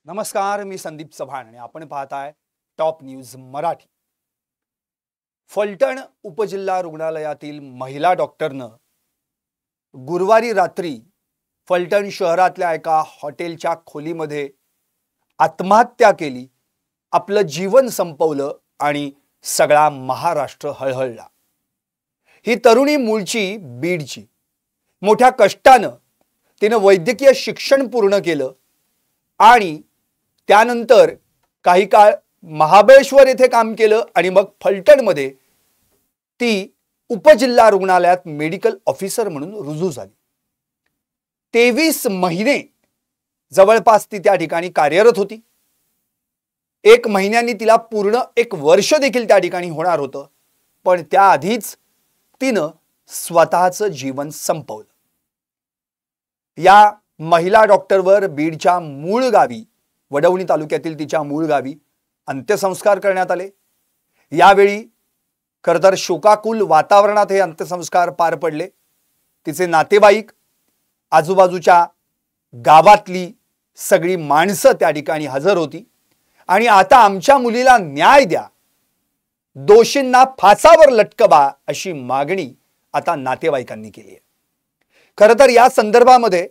नमस्कार, मी संदीप चव्हाण आणि आपण पाहताय टॉप न्यूज मराठी। फलटण उपजिल्हा रुग्णालयातील महिला डॉक्टरनं गुरुवारी रात्री फलटण शहरातल्या एका हॉटेलच्या खोलीमध्ये आत्महत्या केली, आपलं जीवन संपवलं आणि सगळा महाराष्ट्र हळहळला। ही तरुणी मूळची बीडची, मोठ्या कष्टानं तिने वैद्यकीय शिक्षण पूर्ण केलं आणि त्यानंतर काही काळ महाबळेश्वर येथे काम केलं आणि मग फलटणमध्ये ती उपजिल्हा रुग्णालयात मेडिकल ऑफिसर म्हणून रुजू झाली। 23 महिने जवळपास ती त्या ठिकाणी कार्यरत होती। 1 महिन्यांनी तिला पूर्ण 1 वर्ष देखील त्या ठिकाणी होणार होतं, पण त्याआधीच तिनं स्वतःचं जीवन संपवलं। या महिला डॉक्टरवर बीडच्या मूळ गावी, वडवणी तालुक्यातील तिच्या मूळ गावी अंत्यसंस्कार करण्यात आले। यावेळी खरतर शोकाकुल वातावरणात हे अंत्यसंस्कार पार पडले। तिचे नातेवाईक, आजूबाजूच्या गावातली सगळी माणसं त्या ठिकाणी हजर होती आणि आता आमच्या मुलीला न्याय द्या, दोषींना फासावर लटकवा अशी मागणी आता नातेवाईकांनी केली आहे। खरतर या संदर्भामध्ये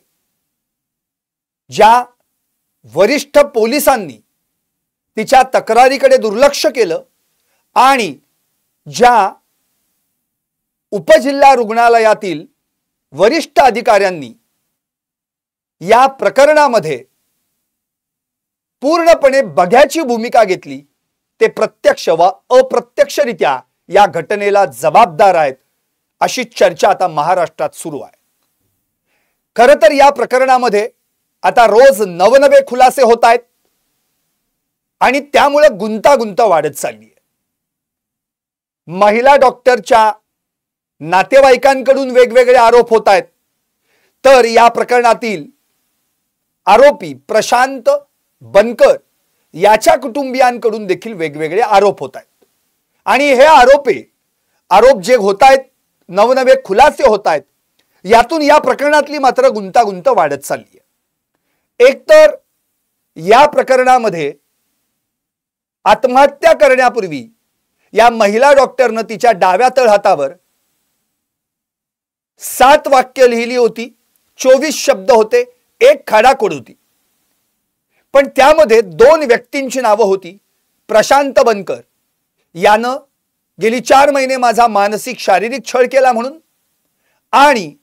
ज्या वरिष्ठ पोलिसांनी तिच्या तक्रारीकडे दुर्लक्ष केलं आणि ज्या उपजिल्हा रुग्णालयातील वरिष्ठ अधिकाऱ्यांनी या प्रकरणामध्ये पूर्णपणे बघ्याची भूमिका घेतली, ते प्रत्यक्ष व अप्रत्यक्षरित्या या घटनेला जबाबदार आहेत अशी चर्चा आता महाराष्ट्रात सुरू आहे। खरं तर या प्रकरणामध्ये आता रोज नवनवे खुलासे होत आहेत आणि त्यामुळे गुंतागुंत वाढत चालली आहे। महिला डॉक्टरच्या नातेवाईकांकडून वेगवेगळे आरोप होत आहेत, तर या प्रकरणातील आरोपी प्रशांत बनकर याच्या कुटुंबियांकडून देखील वेगवेगळे आरोप होत आहेत आणि हे आरोप जे होत आहेत, नवनवे खुलासे होत आहेत, यातून या प्रकरणातली मात्र गुंतागुंत वाढत चालली आहे। एकतर या प्रकरणामध्ये आत्महत्या करण्यापूर्वी या महिला डॉक्टरनं तिच्या डाव्या तळहातावर 7 वाक्य लिहिली होती, 24 शब्द होते, 1 खाडाखोड होती, पण त्यामध्ये 2 व्यक्तींची नावं होती। प्रशांत बनकर यानं गेली 4 महिने माझा मानसिक शारीरिक छळ केला म्हणून, आणि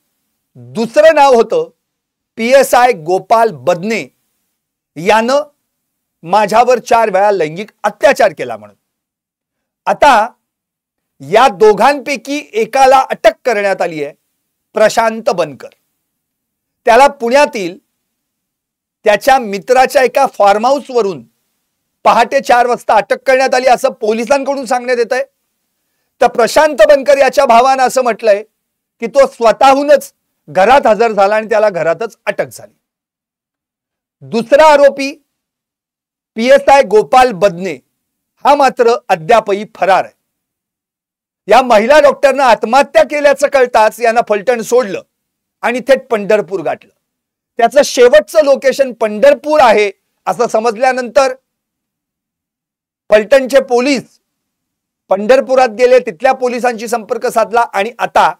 दुसरं नाव होतं PSI गोपाल बदने यानं माझ्यावर 4 वेळा लैंगिक अत्याचार केला म्हणून। आता या दोघांपैकी एकाला अटक करण्यात आली आहे, प्रशांत बनकर। त्याला पुण्यातील त्याच्या मित्राच्या एका फार्म हाऊस वरून पहाटे 4 वाजता अटक करण्यात आली असं पोलिसांकडून सांगण्यात येत आहे। तर प्रशांत बनकर याच्या भावानं असं म्हटलंय की तो स्वतःहूनच घरात हजर झाला आणि त्याला घरातच अटक झाली। दुसरा आरोपी PSI गोपाल बदने हा मात्र अद्यापही फरार आहे। या महिला डॉक्टरनं आत्महत्या केल्याचं कळताच यानं फलटण सोडलं आणि थेट पंढरपूर गाठलं। त्याचं शेवटचं लोकेशन पंढरपूर आहे असं समजल्यानंतर फलटणचे पोलीस पंढरपुरात गेले, तिथल्या पोलिसांशी संपर्क साधला आणि आता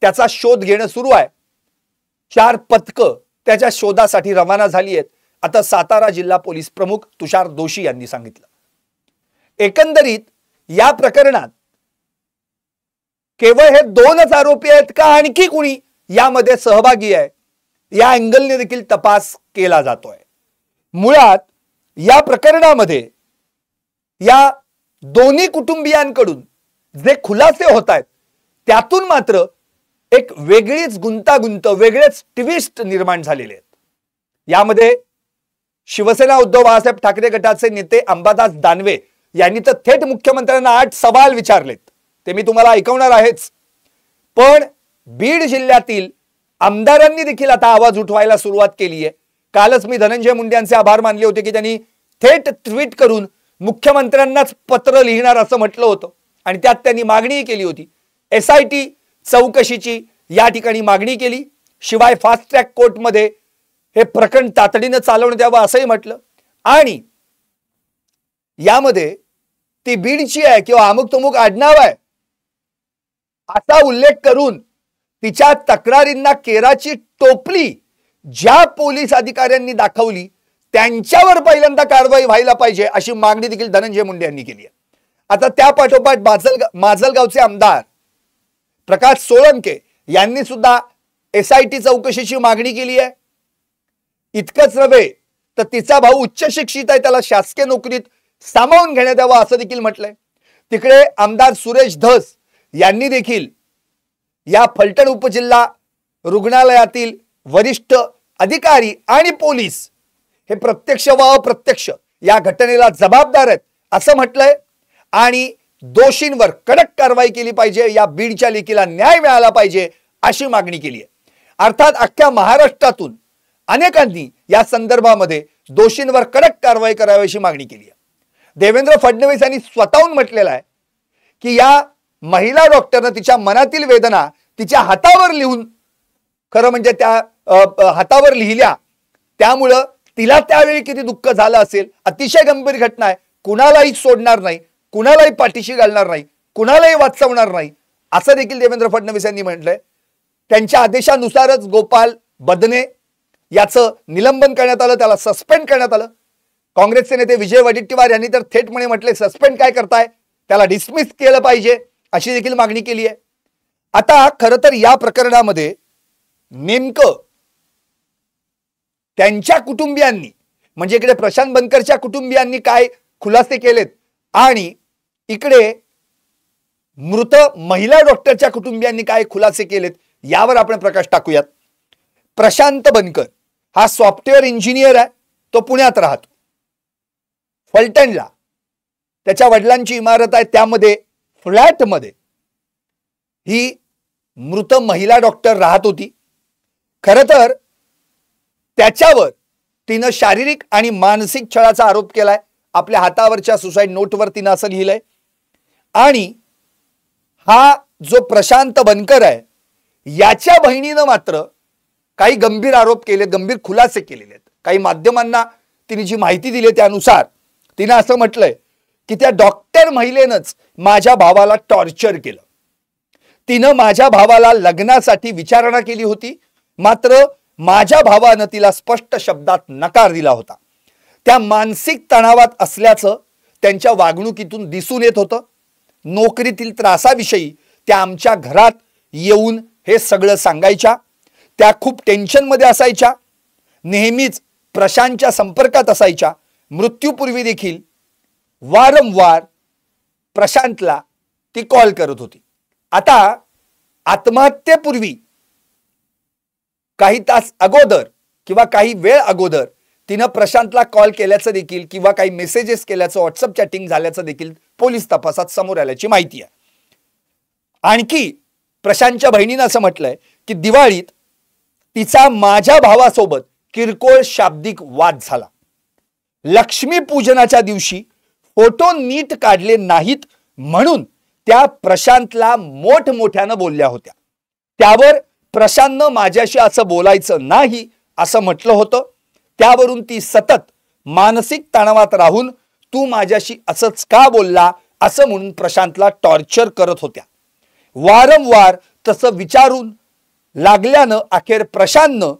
त्याचा शोध घेणं सुरू आहे। 4 पथकं त्याच्या शोधासाठी रवाना झाली आहेत, आता सातारा जिल्हा पोलीस प्रमुख तुषार दोशी यांनी सांगितलं। एकंदरीत या प्रकरणात केवळ हे 2च आरोपी आहेत का आणखी कुणी यामध्ये सहभागी आहे, या अँगलने देखील तपास केला जातोय। मुळात या प्रकरणामध्ये या दोन्ही कुटुंबियांकडून जे खुलासे होत आहेत त्यातून मात्र एक वेगळीच गुंतागुंत, वेगळेच ट्विस्ट निर्माण झालेले आहेत। यामध्ये शिवसेना उद्धव बाळासाहेब ठाकरे गटाचे नेते अंबादास दानवे यांनी तर थेट मुख्यमंत्र्यांना 8 सवाल विचारलेत, ते मी तुम्हाला ऐकवणार आहेच। पण बीड जिल्ह्यातील आमदारांनी देखील आता आवाज उठवायला सुरुवात केली आहे। कालच मी धनंजय मुंडे यांचे आभार मानले होते की त्यांनी थेट ट्विट करून मुख्यमंत्र्यांनाच पत्र लिहिणार असं म्हटलं होतं आणि त्यात त्यांनी मागणी केली होती, SIT चौकशीची या ठिकाणी मागणी केली। शिवाय फास्ट ट्रॅक कोर्टमध्ये हे प्रकरण तातडीने चालवण्यात यावं असंही म्हटलं। आणि यामध्ये ती बीडची आहे किंवा अमुक तमुक आडनाव आहे असा उल्लेख करून तिच्या तक्रारींना केराची टोपली ज्या पोलीस अधिकाऱ्यांनी दाखवली त्यांच्यावर पहिल्यांदा कारवाई व्हायला पाहिजे अशी मागणी देखील धनंजय मुंडे यांनी केली आहे. आता त्या पाठोपाठ माजलगावचे आमदार प्रकाश सोळंके यांनी सुद्धा SIT चौकशीची मागणी केली आहे. इतकंच नव्हे तर तिचा भाऊ उच्च शिक्षित आहे, त्याला शासकीय नोकरीत सामावून घेण्यात यावं असं देखील म्हटलंय. तिकडे आमदार सुरेश धस यांनी देखील या फलटण उपजिल्हा रुग्णालयातील वरिष्ठ अधिकारी आणि पोलीस हे प्रत्यक्ष व अप्रत्यक्ष या घटनेला जबाबदार आहेत असं म्हटलंय आणि दोषींवर कडक कारवाई केली पाहिजे, या बीडच्या लेकीला न्याय मिळाला पाहिजे अशी मागणी केली आहे. अर्थात अख्ख्या महाराष्ट्रातून अनेकांनी या संदर्भामध्ये दोषींवर कडक कारवाई करावी अशी मागणी केली आहे. देवेंद्र फडणवीस यांनी स्वतःहून म्हटलेलं आहे की या महिला डॉक्टरनं तिच्या मनातील वेदना तिच्या हातावर लिहून, खरं म्हणजे त्या हातावर लिहिल्या, त्यामुळं तिला त्यावेळी किती दुःख झालं असेल. अतिशय गंभीर घटना आहे, कुणालाही सोडणार नाही, कुणालाही पाठीशी घालणार नाही, कुणालाही वाचवणार नाही असं देखील देवेंद्र फडणवीस यांनी म्हटलंय. त्यांच्या आदेशानुसारच गोपाल बदने याचं निलंबन करण्यात आलं, त्याला सस्पेंड करण्यात आलं. काँग्रेसचे नेते विजय वडेट्टीवार यांनी तर थेटपणे म्हटले सस्पेंड काय करताय, त्याला डिसमिस केलं पाहिजे अशी देखील मागणी केली आहे. आता खरं तर या प्रकरणामध्ये नेमकं त्यांच्या कुटुंबियांनी म्हणजे इकडे प्रशांत बनकरच्या कुटुंबियांनी काय खुलासे केलेत आणि इकडे मृत महिला डॉक्टरच्या कुटुंबियांनी काय खुलासे केलेत यावर आपण प्रकाश टाकूयात. प्रशांत बनकर हा सॉफ्टवेअर इंजिनियर आहे, तो पुण्यात राहतो. फलटणला त्याच्या वडिलांची इमारत आहे, त्यामध्ये फ्लॅटमध्ये ही मृत महिला डॉक्टर राहत होती. खरं तर त्याच्यावर तिनं शारीरिक आणि मानसिक छळाचा आरोप केलाय. आपल्या हातावरच्या सुसाईड नोटवर तिनं असं लिहिलंय. आणि हा जो प्रशांत बनकर आहे याच्या बहिणीनं मात्र काही गंभीर आरोप केले, गंभीर खुलासे केलेले आहेत. काही माध्यमांना तिने जी माहिती दिली त्यानुसार तिनं असं म्हटलंय की त्या डॉक्टर महिलेनंच माझ्या भावाला टॉर्चर केलं. तिनं माझ्या भावाला लग्नासाठी विचारणा केली होती, मात्र माझ्या भावानं तिला स्पष्ट शब्दात नकार दिला होता. त्या मानसिक तणावात असल्याचं त्यांच्या वागणुकीतून दिसून येत होतं. नोकरीतील त्रासाविषयी त्या आमच्या घरात येऊन हे सगळं सांगायच्या. त्या खूप टेन्शनमध्ये असायच्या, नेहमीच प्रशांतच्या संपर्कात असायच्या. मृत्यूपूर्वी देखील वारंवार प्रशांतला ती कॉल करत होती. आता आत्महत्येपूर्वी काही तास अगोदर किंवा काही वेळ अगोदर तिनं प्रशांतला कॉल केल्याचं देखील किंवा काही मेसेजेस केल्याचं, व्हॉट्सअप चॅटिंग झाल्याचं देखील पोलीस तपासात समोर आल्याची माहिती आहे. आणखी प्रशांतच्या बहिणीनं असं म्हटलंय की दिवाळीत तिचा माझ्या भावासोबत किरकोळ शाब्दिक वाद झाला. लक्ष्मी पूजनाच्या दिवशी फोटो नीट काढले नाहीत म्हणून त्या प्रशांतला मोठमोठ्यानं बोलल्या होत्या. त्यावर प्रशांतनं माझ्याशी असं बोलायचं नाही असं म्हटलं होतं. त्यावरून ती सतत मानसिक तणावात राहून तू माझ्याशी असंच का बोलला असं म्हणून प्रशांतला टॉर्चर करत होत्या. वारंवार तसं विचारून लागल्यानं अखेर प्रशांतनं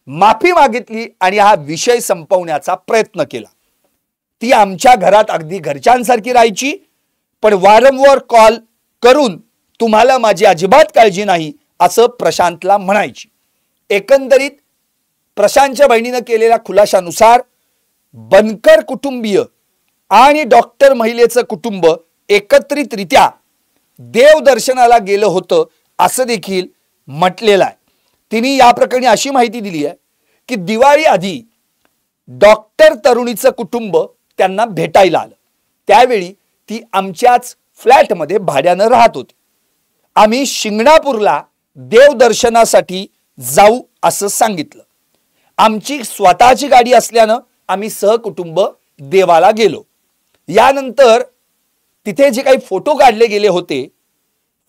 माफी मागितली आणि हा विषय संपवण्याचा प्रयत्न केला. ती आमच्या घरात अगदी घरच्यांसारखी राहायची, पण वारंवार कॉल करून तुम्हाला माझी अजिबात काळजी नाही असं प्रशांतला म्हणायची. एकंदरीत प्रशांतच्या बहिणीनं केलेल्या खुलाशानुसार बनकर कुटुंबीय आणि डॉक्टर महिलेचं कुटुंब एकत्रितरित्या देवदर्शनाला गेलं होतं असं देखील म्हटलेलं आहे. तिने या प्रकरणी अशी माहिती दिली आहे की दिवाळी आधी डॉक्टर तरुणीचं कुटुंब त्यांना भेटायला आलं. त्यावेळी ती आमच्याच फ्लॅटमध्ये भाड्यानं राहत होती. आम्ही शिंगणापूरला देवदर्शनासाठी जाऊ असं सांगितलं. आमची स्वतःची गाडी असल्यानं आम्ही सहकुटुंब देवाला गेलो. यानंतर तिथे जे काही फोटो काढले गेले होते,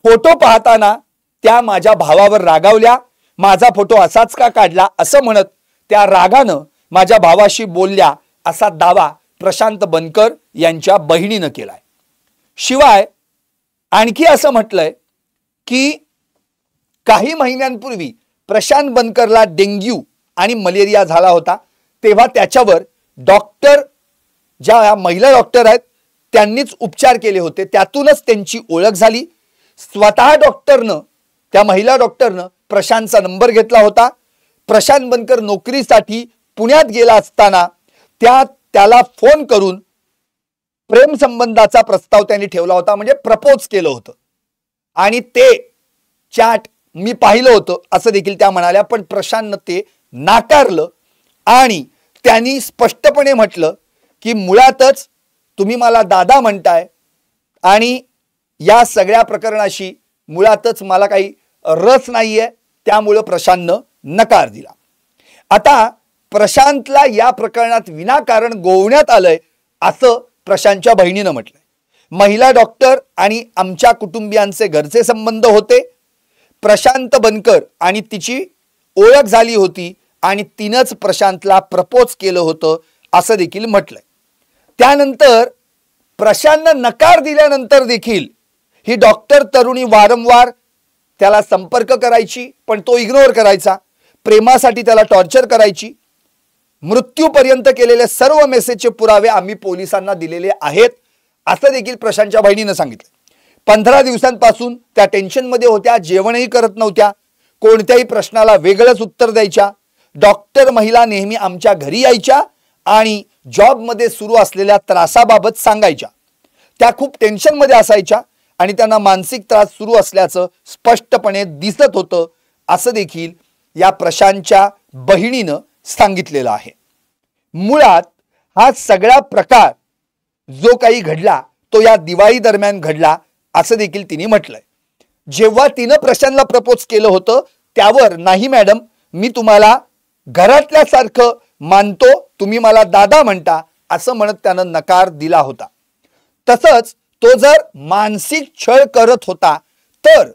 फोटो पाहताना त्या माझ्या भावावर रागावल्या. माझा फोटो असाच का काढला असं म्हणत त्या रागानं माझ्या भावाशी बोलल्या असा दावा प्रशांत बनकर यांच्या बहिणीनं केलाय। शिवाय आणखी असं म्हटलंय की काही महिन्यांपूर्वी प्रशांत बनकरला डेंग्यू आणि मलेरिया झाला होता, तेव्हा त्याच्यावर डॉक्टर, ज्या महिला डॉक्टर आहेत त्यांनीच उपचार केले होते, त्यातूनच त्यांची ओळख झाली। स्वतः डॉक्टरनं, त्या महिला डॉक्टरनं प्रशांतचा नंबर घेतला होता। प्रशांत बनकर नोकरीसाठी पुण्यात गेला असताना त्याला फोन करून प्रेम संबंधाचा प्रस्ताव त्यांनी ठेवला होता, म्हणजे प्रपोज केलं होतं आणि ते चॅट मी पाहिलं होतं असं देखील त्या म्हणाल्या। पण प्रशांतनं ते नाकारलं आणि त्यांनी स्पष्टपणे म्हटलं की मुळातच तुम्ही मला दादा म्हणताय आणि या सगळ्या प्रकरणाशी मुळातच मला काही रस नाहीये, त्यामुळे प्रशांतनं नकार दिला। आता प्रशांतला या प्रकरणात विनाकारण गोवण्यात आलंय असं प्रशांतच्या बहिणीनं म्हटलंय। महिला डॉक्टर आणि आमच्या कुटुंबियांचे घरचे संबंध होते, प्रशांत बनकर आणि तिची ओळख झाली होती आणि तिनंच प्रशांतला प्रपोज केलं होतं असं देखील म्हटलंय। त्यानंतर प्रशांतनं नकार दिल्यानंतर देखील ही डॉक्टर तरुणी वारंवार त्याला संपर्क करायची, पण तो इग्नोर करायचा, प्रेमासाठी त्याला टॉर्चर करायची। मृत्यूपर्यंत केलेले सर्व मेसेजचे पुरावे आम्ही पोलिसांना दिलेले आहेत असं देखील प्रशांतच्या बहिणीनं सांगितलं। 15 दिवसांपासून त्या टेन्शनमध्ये होत्या, जेवणही करत नव्हत्या, कोणत्याही प्रश्नाला वेगळंच उत्तर द्यायच्या। डॉक्टर महिला नेहमी आमच्या घरी यायच्या आणि जॉबमध्ये सुरू असलेल्या त्रासाबाबत सांगायच्या। त्या खूप टेन्शनमध्ये असायच्या आणि त्यांना मानसिक त्रास सुरू असल्याचं स्पष्टपणे दिसत होतं असं देखील या प्रशांतच्या बहिणीनं सांगितलेलं आहे। मुळात हा सगळा प्रकार जो काही घडला तो या दिवाळी दरम्यान घडला असं देखील तिने म्हटलंय। जेव्हा तिनं प्रशांतला प्रपोज केलं होतं त्यावर नाही मॅडम, मी तुम्हाला घरातल्यासारखं मानतो, तुम्ही मला दादा म्हणता असं म्हणत त्यानं नकार दिला होता। तसंच तो जर मानसिक छळ करत होता तर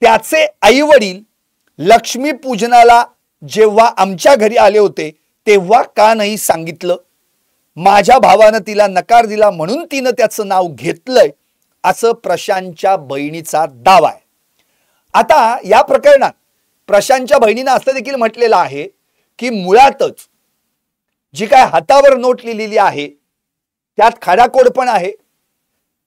त्याचे आई वडील लक्ष्मी पूजनाला जेव्हा आमच्या घरी आले होते तेव्हा का नाही सांगितलं? माझ्या भावानं तिला नकार दिला म्हणून तिनं त्याचं नाव घेतलंय असं प्रशांतच्या बहिणीचा दावा आहे। आता या प्रकरणात प्रशांतच्या बहिणीनं असं देखील म्हटलेलं आहे की मुळातच जी काय हातावर नोट लिहिलेली आहे त्यात खाडाखोड पण आहे।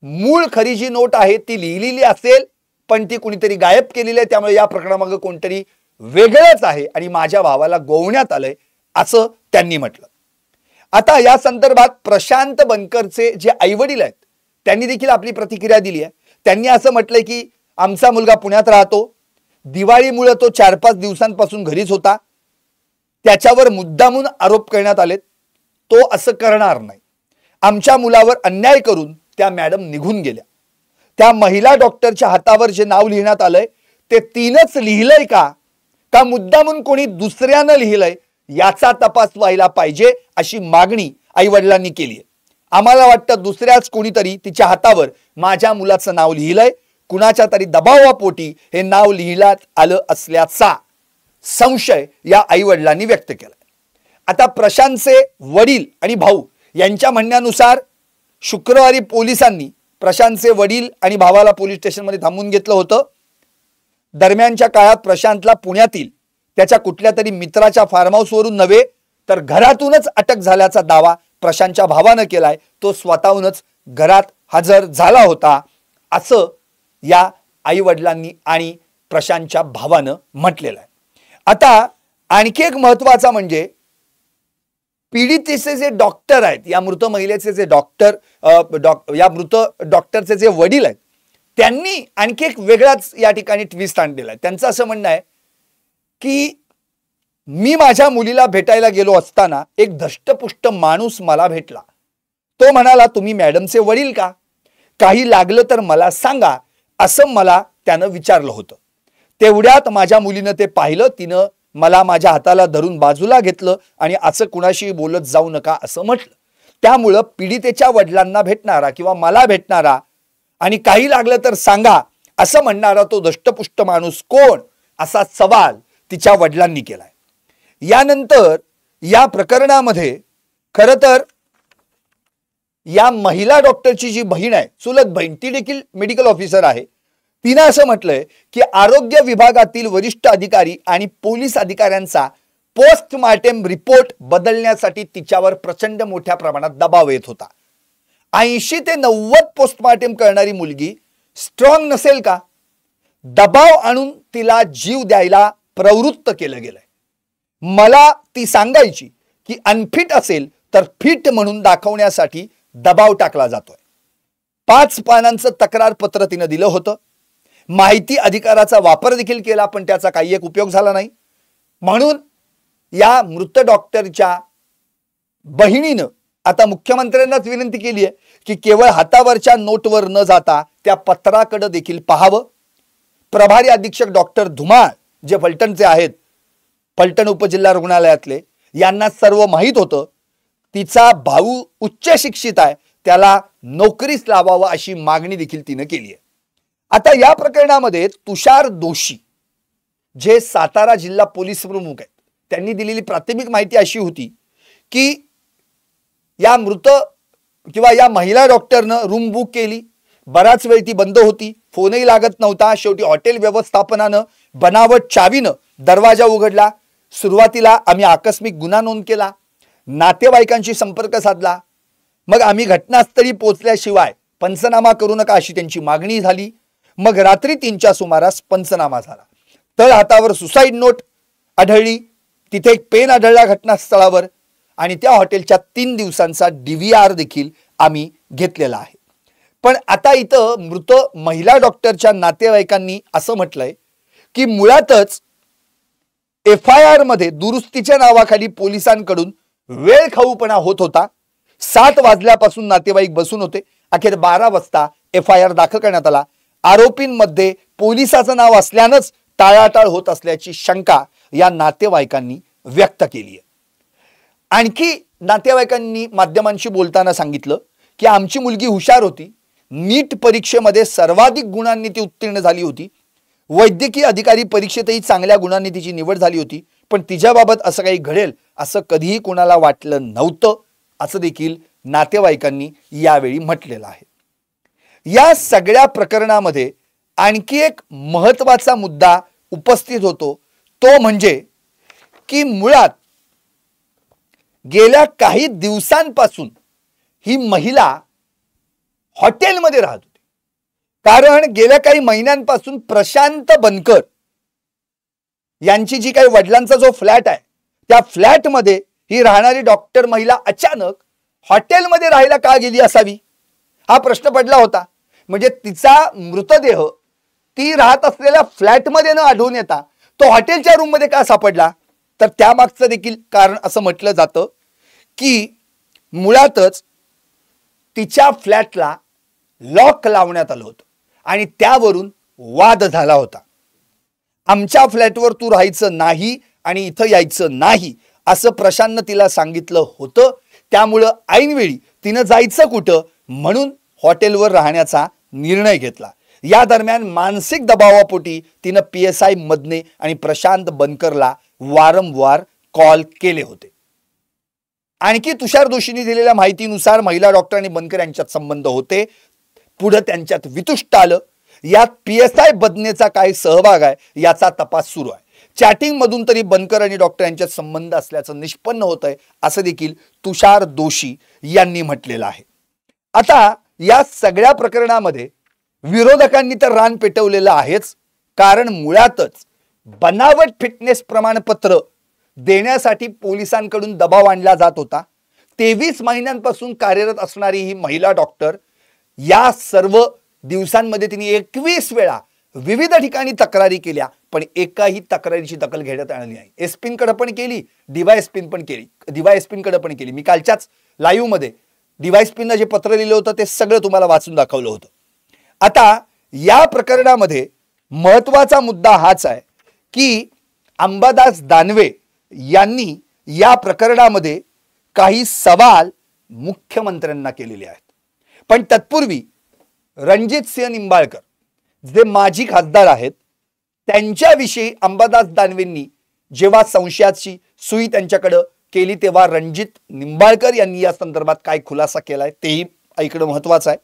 मूळ खरी जी नोट आहे ती लिहिलेली असेल पण ती कुणीतरी गायब केलेली आहे, त्यामुळे या प्रकरणामागे कोणतरी वेगळंच आहे आणि माझ्या भावाला गोवण्यात आलंय असं त्यांनी म्हटलं। आता या संदर्भात प्रशांत बनकरचे जे आईवडील आहेत त्यांनी देखील आपली प्रतिक्रिया दिली आहे। त्यांनी असं म्हटलंय की आमचा मुलगा पुण्यात राहतो, दिवाळीमुळे तो 4-5 दिवसांपासून घरीच होता, त्याच्यावर मुद्दामून आरोप करण्यात आलेत, तो असं करणार नाही। आमच्या मुलावर अन्याय करून त्या मॅडम निघून गेल्या। त्या महिला डॉक्टरच्या हातावर जे नाव लिहिण्यात आलंय ते तिनंच लिहिलंय का मुद्दामून कोणी दुसऱ्यानं लिहिलंय याचा तपास व्हायला पाहिजे अशी मागणी आई वडिलांनी केली आहे। आम्हाला वाटतं दुसऱ्याच कोणीतरी तिच्या हातावर माझ्या मुलाचं नाव लिहिलंय, कुणाच्या तरी दबावापोटी हे नाव लिहिण्यात आलं असल्याचा संशय या आई वडिलांनी व्यक्त केला। आता प्रशांतचे वडील आणि भाऊ यांच्या म्हणण्यानुसार शुक्रवारी पोलिसांनी प्रशांतचे वडील आणि भावाला पोलीस स्टेशनमध्ये थांबवून घेतलं होतं। दरम्यानच्या काळात प्रशांतला पुण्यातील त्याच्या कुठल्या तरी मित्राच्या फार्म हाऊसवरून नव्हे तर घरातूनच अटक झाल्याचा दावा प्रशांतच्या भावानं केलाय। तो स्वतःहूनच घरात हजर झाला होता असं या आई वडिलांनी आणि प्रशांतच्या भावानं म्हटलेलं आहे। आता आणखी एक महत्त्वाचा म्हणजे पीडितेचे जे डॉक्टर आहेत, या मृत महिलेचे जे डॉक्टर या मृत डॉक्टरचे जे वडील आहेत त्यांनी आणखी एक वेगळाच या ठिकाणी ट्विस्ट आणलेला आहे। त्यांचं असं म्हणणं आहे की मी माझ्या मुलीला भेटायला गेलो असताना एक धष्टपुष्ट माणूस मला भेटला। तो म्हणाला तुम्ही मॅडमचे वडील का? काही लागलं तर मला सांगा असं मला त्यानं विचारलं होतं। तेवढ्यात माझ्या मुलीनं ते पाहिलं, तिनं मला माझ्या हाताला धरून बाजूला घेतलं आणि असं कुणाशी बोलत जाऊ नका असं म्हटलं। त्यामुळं पीडितेच्या वडिलांना भेटणारा किंवा मला भेटणारा आणि काही लागलं तर सांगा असं म्हणणारा तो धष्टपुष्ट माणूस कोण असा सवाल तिच्या वडिलांनी केलाय। यानंतर या प्रकरणामध्ये खरं तर या महिला डॉक्टरची जी बहीण आहे, चुलत बहीण, ती देखील मेडिकल ऑफिसर आहे. तिने असं म्हटलंय की आरोग्य विभागातील वरिष्ठ अधिकारी आणि पोलीस अधिकाऱ्यांचा पोस्टमार्टम रिपोर्ट बदलण्यासाठी तिच्यावर प्रचंड मोठ्या प्रमाणात दबाव येत होता. 80 ते 90 पोस्टमार्टम करणारी मुलगी स्ट्रॉंग नसेल का? दबाव आणून तिला जीव द्यायला प्रवृत्त केलं गेलंय. मला ती सांगायची की अनफिट असेल तर फिट म्हणून दाखवण्यासाठी दबाव टाकला जातोय. 5 पानांचं तक्रार पत्र तिनं दिलं होतं. माहिती अधिकाराचा वापर देखील केला, पण त्याचा काही एक उपयोग झाला नाही. म्हणून या मृत डॉक्टरच्या बहिणीनं आता मुख्यमंत्र्यांनाच विनंती केली आहे की केवळ हातावरच्या नोटवर न जाता त्या पत्राकडे देखील पाहावं. प्रभारी अधीक्षक डॉक्टर धुमाळ जे फलटणचे आहेत, फलटण उपजिल्हा रुग्णालयातले, यांना सर्व माहीत होतं. तिचा भाऊ उच्च शिक्षित आहे, त्याला नोकरीस लावावं अशी मागणी देखील तिने केली आहे. आता या प्रकरणामध्ये तुषार दोशी जे सातारा जिल्हा पोलीस प्रमुख आहेत, त्यांनी दिलेली प्राथमिक माहिती अशी होती की या मृत किंवा या महिला डॉक्टरनं रूम बुक केली, बराच वेळ ती बंद होती, फोनही लागत नव्हता. शेवटी हॉटेल व्यवस्थापनानं बनावट चावीनं दरवाजा उघडला. सुरुवातीला आम्ही आकस्मिक गुन्हा नोंद केला, नातेवाईकांशी संपर्क साधला. मग आम्ही घटनास्थळी पोहोचल्याशिवाय पंचनामा करू नका अशी त्यांची मागणी झाली. मग रात्री 3च्या सुमारास पंचनामा झाला. तळ हातावर सुसाईड नोट आढळली, तिथे एक पेन आढळला घटनास्थळावर, आणि त्या हॉटेलच्या 3 दिवसांचा DVR देखील आम्ही घेतलेला आहे. पण आता इथं मृत महिला डॉक्टरच्या नातेवाईकांनी असं म्हटलंय की मुळातच FIR मध्ये दुरुस्तीच्या नावाखाली पोलिसांकडून वेळ खाऊपणा होत होता. 7 वाजल्यापासून नातेवाईक बसून होते. अखेर 12 वाजता FIR दाखल करण्यात आला. आरोपींमध्ये पोलिसाचं नाव असल्यानंच टाळाटाळ होत असल्याची शंका या नातेवाईकांनी व्यक्त केली आहे. आणखी नातेवाईकांनी माध्यमांशी बोलताना सांगितलं की आमची मुलगी हुशार होती, नीट परीक्षेमध्ये सर्वाधिक गुणांनी ती उत्तीर्ण झाली होती, वैद्यकीय अधिकारी परीक्षेतही चांगल्या गुणांनी तिची निवड झाली होती, पण तिच्याबाबत असं काही घडेल असं कधीही कोणाला वाटलं नव्हतं असं देखील नातेवाईकांनी यावेळी म्हटलेलं आहे. या सगळ्या प्रकरणामध्ये आणखी एक महत्त्वाचा मुद्दा उपस्थित होतो, तो म्हणजे की मुळात गेल्या काही दिवसांपासून ही महिला हॉटेलमध्ये राहत होती. कारण गेल्या काही महिन्यांपासून प्रशांत बनकर यांची जी काही वडिलांचा जो फ्लॅट आहे, त्या फ्लॅटमध्ये ही राहणारी डॉक्टर महिला अचानक हॉटेलमध्ये राहायला का गेली असावी हा प्रश्न पडला होता. म्हणजे तिचा मृतदेह ती राहत असलेल्या फ्लॅटमध्ये न आढळून येता तो हॉटेलच्या रूममध्ये का सापडला, तर त्यामागचं देखील कारण असं म्हटलं जातं की मुळातच तिच्या फ्लॅटला लॉक लावण्यात आलं होतं आणि त्यावरून वाद झाला होता. आमच्या फ्लॅटवर तू राहायचं नाही आणि इथं यायचं नाही असं प्रशांतनं तिला सांगितलं होतं. त्यामुळं ऐनवेळी तिनं जायचं कुठं म्हणून हॉटेलवर राहण्याचा निर्णय घेतला. या दरम्यान मानसिक दबावापोटी तिनं PSI मदने आणि प्रशांत बनकरला वारंवार कॉल केले होते. आणखी तुषार दोशींनी दिलेल्या माहितीनुसार महिला डॉक्टर आणि बनकर यांच्यात संबंध होते. पुढे त्यांच्यात वितुष्ट आलं. यात PSI बदनेचा काय सहभाग आहे याचा तपास सुरू आहे. चॅटिंग मधून तरी बनकर आणि डॉक्टर यांच्यात संबंध असल्याचं निष्पन्न होत आहे असं देखील तुषार दोशी यांनी म्हटलेलं आहे. आता या सगळ्या प्रकरणामध्ये विरोधकांनी तर रान पेटवलेलं आहेच, कारण मुळातच बनावट फिटनेस प्रमाणपत्र देण्यासाठी पोलिसांकडून दबाव आणला जात होता. 23 महिन्यांपासून कार्यरत असणारी ही महिला डॉक्टर या सर्व दिवसांमध्ये तिने 21 वेळा विविध ठिकाणी तक्रारी केल्या, पण एकाही तक्रारीची दखल घेण्यात आली नाही. एसपींकडे पण केली, डीवायएसपींकडे पण केली. मी कालच्याच लाईव्ह मध्ये डीवायएसपींना जे पत्र लिहिलं होतं ते सगळं तुम्हाला वाचून दाखवलं होतं. आता या प्रकरणामध्ये महत्त्वाचा मुद्दा हाच आहे की अंबादास दानवे यांनी या प्रकरणामध्ये काही सवाल मुख्यमंत्र्यांना केलेले आहेत. पण तत्पूर्वी रणजित सिंह निंबाळकर जे माजी खासदार आहेत त्यांच्याविषयी अंबादास दानवेंनी जेव्हा संशयाची सुई त्यांच्याकडे केली तेव्हा रणजित निंबाळकर यांनी या संदर्भात काय खुलासा केलाय तेही ऐकणं महत्त्वाचं आहे.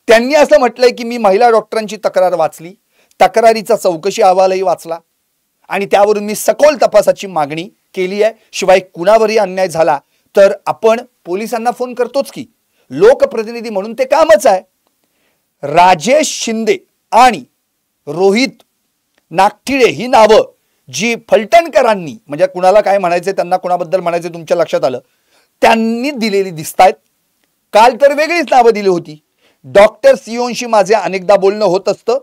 त्यांनी असं म्हटलंय की मी महिला डॉक्टरांची तक्रार वाचली, तक्रारीचा चौकशी अहवालही वाचला आणि त्यावरून मी सखोल तपासाची मागणी केली आहे. शिवाय कुणावरही अन्याय झाला तर आपण पोलिसांना फोन करतोच की, लोकप्रतिनिधी म्हणून ते कामच आहे. राजेश शिंदे आणि रोहित नागठिळे ही नावं जी फलटणकरांनी, म्हणजे कुणाला काय म्हणायचे, त्यांना कुणाबद्दल म्हणायचे तुमच्या लक्षात आलं, त्यांनी दिलेली दिसतायत. काल तर वेगळीच नावं दिली होती. डॉक्टर सीओंशी माझे अनेकदा बोलणं होत असतं.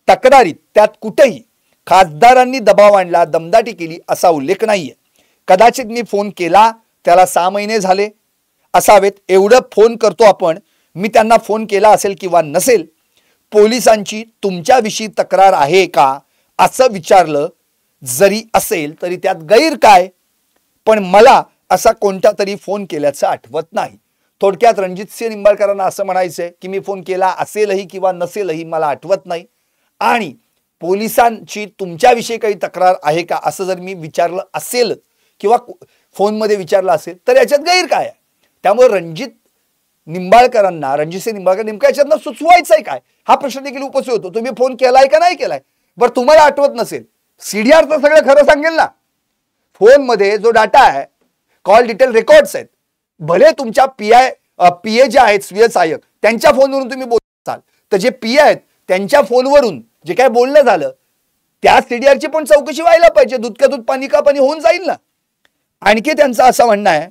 तक्रारीत त्यात कुठेही खासदारांनी दबाव आणला, दमदाटी केली असा उल्लेख नाहीये. कदाचित मी फोन केला त्याला 6 महिने झाले असावेत. एवढं फोन करतो आपण, मी त्यांना फोन केला असेल किंवा नसेल. पोलिसांची तुमच्याविषयी तक्रार आहे का असं विचारलं जरी असेल तरी त्यात गैर काय, पण मला असा कोणता तरी फोन केल्याचं आठवत नाही. थोडक्यात रणजितसिंह निंबाळकरांना असं म्हणायचंय की मी फोन केला असेलही किंवा नसेलही मला आठवत नाही, आणि पोलिसांची तुमच्याविषयी काही तक्रार आहे का असं जर मी विचारलं असेल किंवा फोनमध्ये विचारलं असेल तर याच्यात गैर काय आहे. त्यामुळे रणजितसिंह निंबाळकर नेमकं याच्यातनं सुचवायचंय काय हा प्रश्न देखील उपस्थित होतो. तुम्ही फोन केलाय का नाही केलाय, बरं तुम्हाला आठवत नसेल, सीडीआर तर सगळं खरं सांगेल ना. फोनमध्ये जो डाटा आहे, कॉल डिटेल रेकॉर्ड्स आहेत, भले तुमच्या पीए जे आहेत स्वीय सहाय्यक त्यांच्या फोनवरून तुम्ही बोलत असाल तर जे पीए आहेत त्यांच्या फोनवरून जे काय बोलणं झालं त्या सीडीआरची पण चौकशी व्हायला पाहिजे. दूध का दूध पाणी का पाणी होऊन जाईल ना. आणखी त्यांचं असं म्हणणं आहे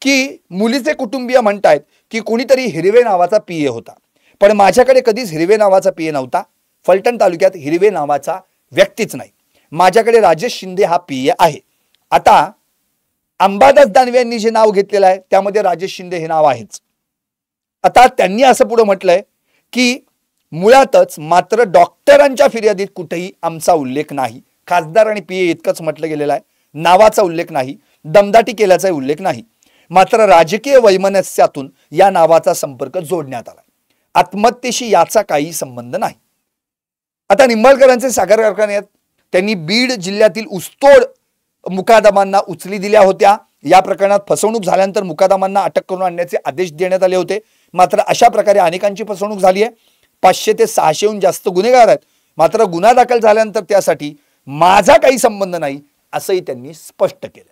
की मुलीचे कुटुंबीय म्हणतायत की कोणीतरी हिरवे नावाचा पीए होता, पण माझ्याकडे कधीच हिरवे नावाचा पीए नव्हता. फलटण तालुक्यात हिरवे नावाचा व्यक्तीच नाही. माझ्याकडे राजेश शिंदे हा पीए आहे. आता अंबादास दानवे यांनी जे नाव घेतलेलं आहे त्यामध्ये राजेश शिंदे हे नाव आहेच. आता त्यांनी असं पुढे म्हटलंय की मुळातच मात्र डॉक्टरांच्या फिर्यादीत कुठेही आमचा उल्लेख नाही. खासदार आणि पीए इतकंच म्हटलं गेलेलं आहे, नावाचा उल्लेख नाही, दमदाटी केल्याचा उल्लेख नाही. मात्र राजकीय वैमनस्यातून या नावाचा संपर्क जोडण्यात आला. आत्महत्येशी याचा काही संबंध नाही. आता निंबाळकरांचे साखर कारखाने आहेत, त्यांनी बीड जिल्ह्यातील ऊसतोड मुकादमांना उचली दिल्या होत्या. या प्रकरणात फसवणूक झाल्यानंतर मुकादमांना अटक करून आणण्याचे आदेश देण्यात आले होते. मात्र अशा प्रकारे अनेकांची फसवणूक झाली आहे. 500 ते 600हून जास्त गुन्हेगार आहेत. मात्र गुन्हा दाखल झाल्यानंतर त्यासाठी माझा काही संबंध नाही असंही त्यांनी स्पष्ट केलं.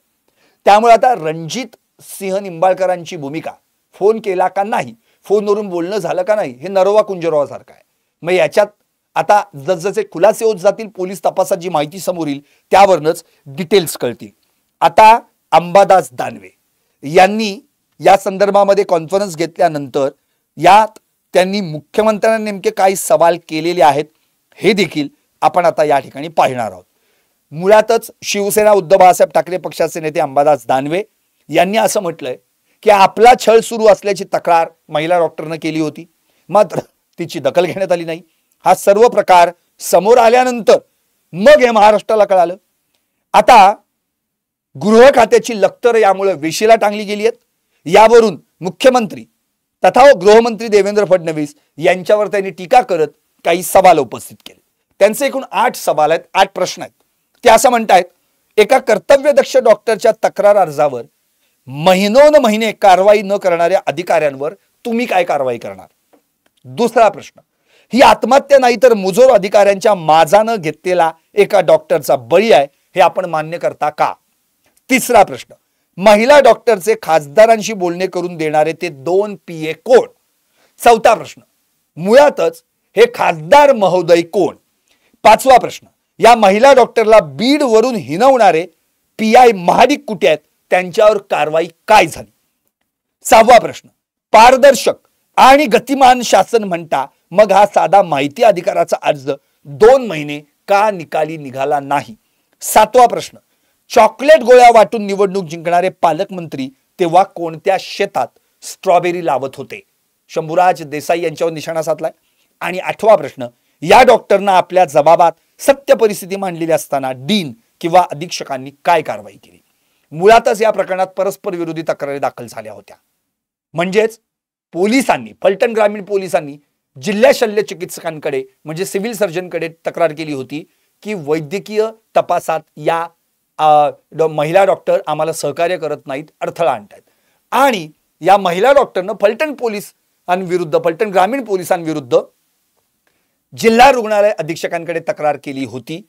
त्यामुळे आता रणजित सिंह निंबाळकरांची भूमिका, फोन केला का नाही, फोनवरून बोलणं झालं का नाही, हे नरवा कुंजरवासारखं आहे. मग याच्यात आता जसजसे खुलासे होत जातील, पोलीस तपासात जी माहिती समोर येईल त्यावरच डिटेल्स कळतील. आता अंबादास दानवे यांनी या संदर्भामध्ये कॉन्फरन्स घेतल्यानंतर यात त्यांनी मुख्यमंत्र्यांना नेमके काही सवाल केलेले आहेत हे देखील आपण आता या ठिकाणी पाहणार आहोत. मुळातच शिवसेना उद्धव बाळासाहेब ठाकरे पक्षाचे नेते अंबादास दानवे यांनी असं म्हटलंय की आपला छळ सुरू असल्याची तक्रार महिला डॉक्टरनं केली होती, मात्र तिची दखल घेण्यात आली नाही. हा सर्व प्रकार समोर आल्यानंतर मग हे महाराष्ट्राला कळालं. आता गृह खात्याची लक्तर यामुळे वेशीला टांगली गेली आहेत. यावरून मुख्यमंत्री तथा गृहमंत्री देवेंद्र फडणवीस यांच्यावर त्यांनी टीका करत काही सवाल उपस्थित केले. त्यांचे एकूण 8 सवाल आहेत, 8 प्रश्न आहेत. ते असं म्हणतायत, एका कर्तव्यदक्ष डॉक्टरच्या तक्रार अर्जावर महिने कारवाई न करणाऱ्या अधिकाऱ्यांवर तुम्ही काय कारवाई करणार. दुसरा प्रश्न, ही आत्महत्या नाही तर मुजोर अधिकाऱ्यांच्या माजानं घेतलेला एका डॉक्टरचा बळी आहे, हे आपण मान्य करता का. तिसरा प्रश्न, महिला डॉक्टरचे खासदारांशी बोलणे करून देणारे ते 2 पीए कोण. चौथा प्रश्न, मुळातच हे खासदार महोदय कोण. पाचवा प्रश्न, या महिला डॉक्टरला बीड वरून हिनवणारे पीआय महाडिक कुठे आहेत, त्यांच्यावर कारवाई काय झाली. सहावा प्रश्न, पारदर्शक आणि गतिमान शासन म्हणता मग हा साधा माहिती अधिकाराचा अर्ज 2 महिने का निकाली निघाला नाही. सातवा प्रश्न, चॉकलेट गोळ्या वाटून निवडणूक जिंकणारे पालकमंत्री तेव्हा कोणत्या शेतात स्ट्रॉबेरी लावत होते. शंभूराज देसाई यांच्यावर निशाणा साधलाय. आणि आठवा प्रश्न, या डॉक्टरना आपल्या जबाबात सत्य परिस्थिती मांडलेली असताना डीन किंवा अधीक्षकांनी काय कारवाई केली. मुळातच या प्रकरणात परस्पर विरोधी तक्रारी दाखल झाल्या होत्या. म्हणजेच पोलिसांनी, फलटण ग्रामीण पोलिसांनी जिल्हा शल्य चिकित्सकांकडे म्हणजे सिव्हिल सर्जनकडे तक्रार केली होती की वैद्यकीय तपासात या महिला डॉक्टर आम्हाला सहकार्य करत नाहीत, अडथळा आणतायत. आणि या महिला डॉक्टरनं फलटण पोलिसांविरुद्ध, फलटण ग्रामीण पोलिसांविरुद्ध जिल्हा रुग्णालय अधीक्षकांकडे तक्रार केली होती.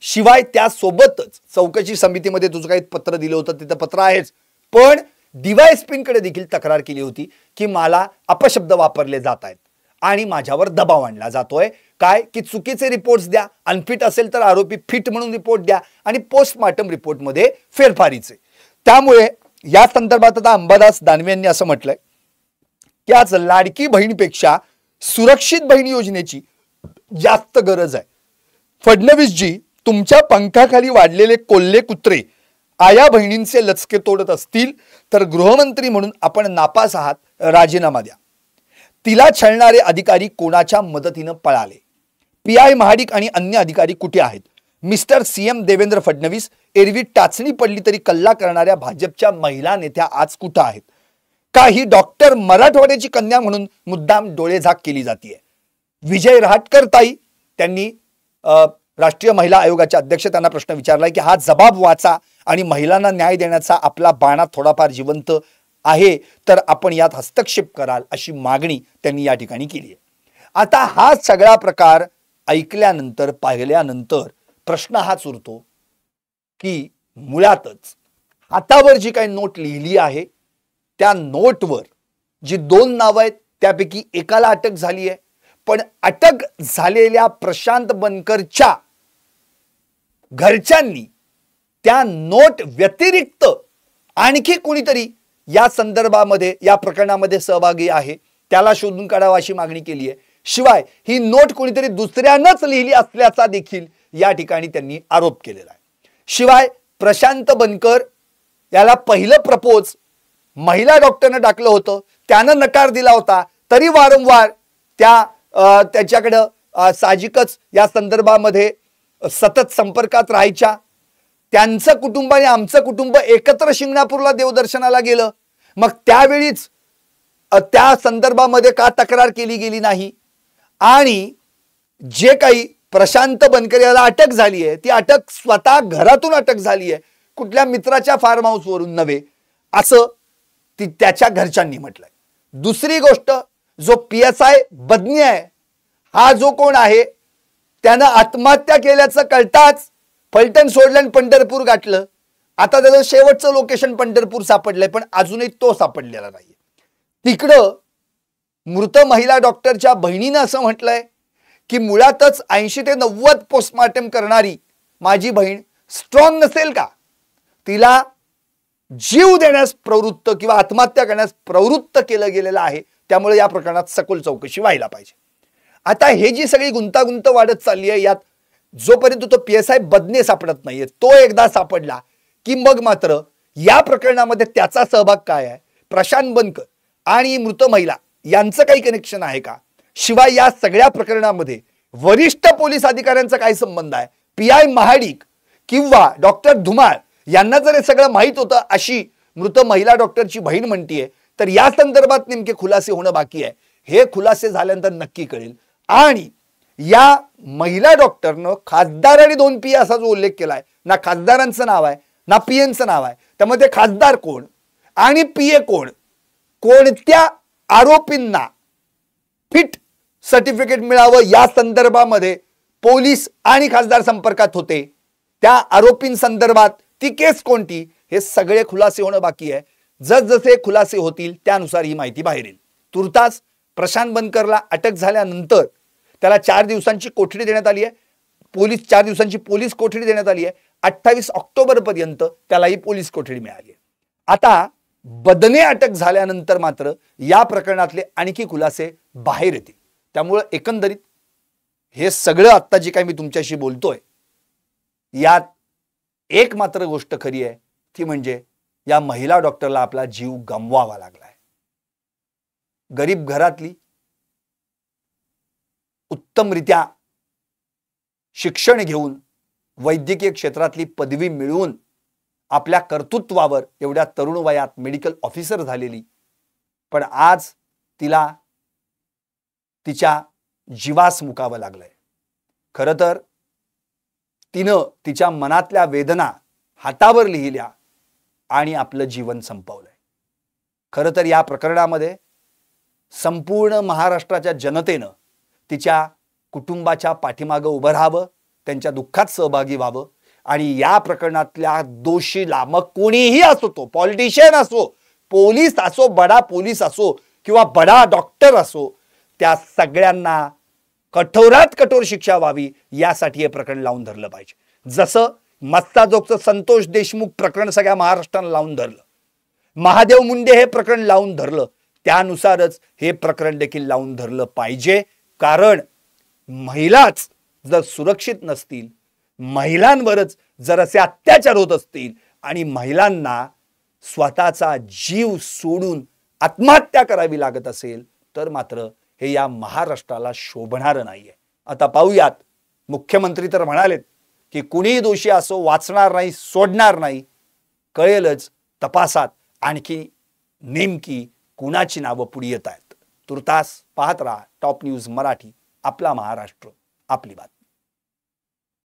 शिवाय त्यासोबतच चौकशी समितीमध्ये तुझं काही पत्र दिलं होतं, तिथं पत्र आहेच, पण डीवायएसपींकडे देखील तक्रार केली होती की मला अपशब्द वापरले जात आहेत आणि माझ्यावर दबाव आणला जातोय. काय की चुकीचे रिपोर्ट्स द्या, अनफिट असेल तर आरोपी फिट म्हणून रिपोर्ट द्या आणि पोस्टमार्टम रिपोर्टमध्ये फेरफारीचे. त्यामुळे या संदर्भात आता अंबादास दानवे यांनी असं म्हटलंय की आज लाडकी बहीणपेक्षा सुरक्षित बहीण योजनेची जास्त गरज आहे. फडणवीसजी तुमच्या पंखाखाली वाढलेले कोल्हे कुत्रे आया बहिणींचे लचके तोडत असतील तर गृहमंत्री म्हणून आपण नापास आहात, राजीनामा द्या. तिला छळणारे अधिकारी कोणाच्या मदतीनं पळाले? पीआय महाडिक आणि अन्य अधिकारी कुठे आहेत? मिस्टर सीएम देवेंद्र फडणवीस, एरवी टाचणी पडली तरी कल्ला करणाऱ्या भाजपच्या महिला नेत्या आज कुठं आहेत? काही डॉक्टर मराठवाड्याची कन्या म्हणून मुद्दाम डोळेझाक केली जाते. विजय रहाटकर ताई त्यांनी राष्ट्रीय महिला आयोगाच्या अध्यक्ष त्यांना प्रश्न विचारलाय की हा जबाब वाचा आणि महिलांना न्याय देण्याचा आपला बाणा थोडाफार जिवंत आहे तर आपण यात हस्तक्षेप कराल, अशी मागणी त्यांनी या ठिकाणी केली आहे. आता हा सगळा प्रकार ऐकल्यानंतर, पाहिल्यानंतर प्रश्न हाच उरतो की मुळातच हातावर जी काही नोट लिहिली आहे त्या नोटवर जी 2 नावं आहेत त्यापैकी एकाला अटक झाली आहे, पण अटक झालेल्या प्रशांत बनकरच्या घरच्यांनी त्या नोट व्यतिरिक्त आणखी कोणीतरी या संदर्भामध्ये, या प्रकरणामध्ये सहभागी आहे त्याला शोधून काढावा अशी मागणी केली आहे. शिवाय ही नोट कोणीतरी दुसऱ्यानंच लिहिली असल्याचा देखील या ठिकाणी त्यांनी आरोप केलेला आहे. शिवाय प्रशांत बनकर याला पहिलं प्रपोज महिला डॉक्टरनं टाकलं होतं, त्यानं नकार दिला होता, तरी वारंवार त्याच्याकडं साहजिकच या संदर्भामध्ये सतत संपर्कात राहायच्या. त्यांचं कुटुंब आणि आमचं कुटुंब एकत्र शिंगणापूरला देवदर्शनाला गेलं, मग त्यावेळीच त्या संदर्भामध्ये का तक्रार केली गेली नाही? आणि जे काही प्रशांत बनकर याला अटक झाली आहे ती अटक स्वतः घरातून अटक झाली आहे, कुठल्या मित्राच्या फार्म हाऊसवरून नव्हे, असं त्याच्या घरच्यांनी म्हटलंय. दुसरी गोष्ट, जो PSI बदनी आहे हा जो कोण आहे त्यानं आत्महत्या केल्याचं कळताच फलटण सोडलं आणि पंढरपूर गाठलं. आता त्याचं शेवटचं लोकेशन पंढरपूर सापडलंय, पण अजूनही तो सापडलेला नाहीये. तिकडं मृत महिला डॉक्टरच्या बहिणीनं असं म्हटलंय की मुळातच 80 ते 90 पोस्टमार्टम करणारी माझी बहीण स्ट्रॉंग नसेल का? तिला जीव देण्यास प्रवृत्त किंवा आत्महत्या करण्यास प्रवृत्त केलं गेलेलं आहे, त्यामुळे या प्रकरणात सखोल चौकशी व्हायला पाहिजे. आता हे जी सगळी गुंतागुंत वाढत चालली आहे, यात जोपर्यंत तो PSI बदने सापडत नाहीये, तो एकदा सापडला की मग मात्र या प्रकरणामध्ये त्याचा सहभाग काय आहे, प्रशांत बनकर आणि मृत महिला यांचं काही कनेक्शन आहे का? शिवाय या सगळ्या प्रकरणामध्ये वरिष्ठ पोलीस अधिकाऱ्यांचा काय संबंध आहे? PI महाडिक किंवा डॉक्टर धुमाळ यांना जर हे सगळं माहित होतं अशी मृत महिला डॉक्टरची बहीण म्हणतीये, तर या संदर्भात नेमके खुलासे होणं बाकी आहे. हे खुलासे झाल्यानंतर नक्की कळेल. आणि या महिला डॉक्टरनं खासदार आणि 2 PA असा जो उल्लेख केलाय, ना खासदारांचं नाव आहे ना PMचं नाव आहे, त्यामध्ये खासदार कोण आणि PA कोण, कोणत्या आरोपींना फिट सर्टिफिकेट मिळावं या संदर्भामध्ये पोलीस आणि खासदार संपर्कात होते, त्या आरोपींसंदर्भात ती केस कोणती, हे सगळे खुलासे होणं बाकी आहे. जसजसे खुलासे होतील त्यानुसार ही माहिती बाहेर येईल. तुर्तास प्रशांत बनकरला अटक झाल्यानंतर त्याला 4 दिवसांची कोठडी देण्यात आली आहे. 4 दिवसांची पोलीस कोठडी देण्यात आली आहे. 28 ऑक्टोबर पर्यंत त्यालाही पोलीस कोठडी मिळाली आहे. आता बदने अटक झाल्यानंतर मात्र या प्रकरणातले आणखी खुलासे बाहेर येतील. त्यामुळे एकंदरीत हे सगळं आता जे काही मी तुमच्याशी बोलतोय यात एक मात्र गोष्ट खरी आहे, ती म्हणजे या महिला डॉक्टरला आपला जीव गमवावा लागलाय. गरीब घरातली, उत्तमरित्या शिक्षण घेऊन वैद्यकीय क्षेत्रातली पदवी मिळवून आपल्या कर्तृत्वावर एवढ्या तरुण वयात मेडिकल ऑफिसर झालेली, पण आज तिला तिच्या जीवास मुकावं लागलंय. खरं तर तिनं तिच्या मनातल्या वेदना हातावर लिहिल्या आणि आपलं जीवन संपवलंय. खरं तर या प्रकरणामध्ये संपूर्ण महाराष्ट्राच्या जनतेनं तिच्या कुटुंबाच्या पाठीमागं उभं राहावं, त्यांच्या दुःखात सहभागी व्हावं आणि या प्रकरणातल्या दोषीला, मग कोणीही असो, तो पॉलिटिशियन असो, पोलीस असो, बडा पोलीस असो किंवा बडा डॉक्टर असो, त्या सगळ्यांना कठोरात कठोर शिक्षा व्हावी यासाठी हे प्रकरण लावून धरलं पाहिजे. जसं मस्ताजोगचं संतोष देशमुख प्रकरण सगळ्या महाराष्ट्रानं लावून धरलं, महादेव मुंडे हे प्रकरण लावून धरलं, त्यानुसारच हे प्रकरण देखील लावून धरलं पाहिजे. कारण महिलाच जर सुरक्षित नसतील, महिलांवरच जर असे अत्याचार होत असतील आणि महिलांना स्वतःचा जीव सोडून आत्महत्या करावी लागत असेल तर मात्र हे या महाराष्ट्राला शोभणारं नाहीये. आता पाहूयात, मुख्यमंत्री तर म्हणालेत की कुणीही दोषी असो वाचणार नाही, सोडणार नाही. कळेलच तपासात आणखी नेमकी कुणाची नावं पुढे येत आहेत. तुर्तास पाहत राहा टॉप न्यूज मराठी. आपला महाराष्ट्र, आपली बात.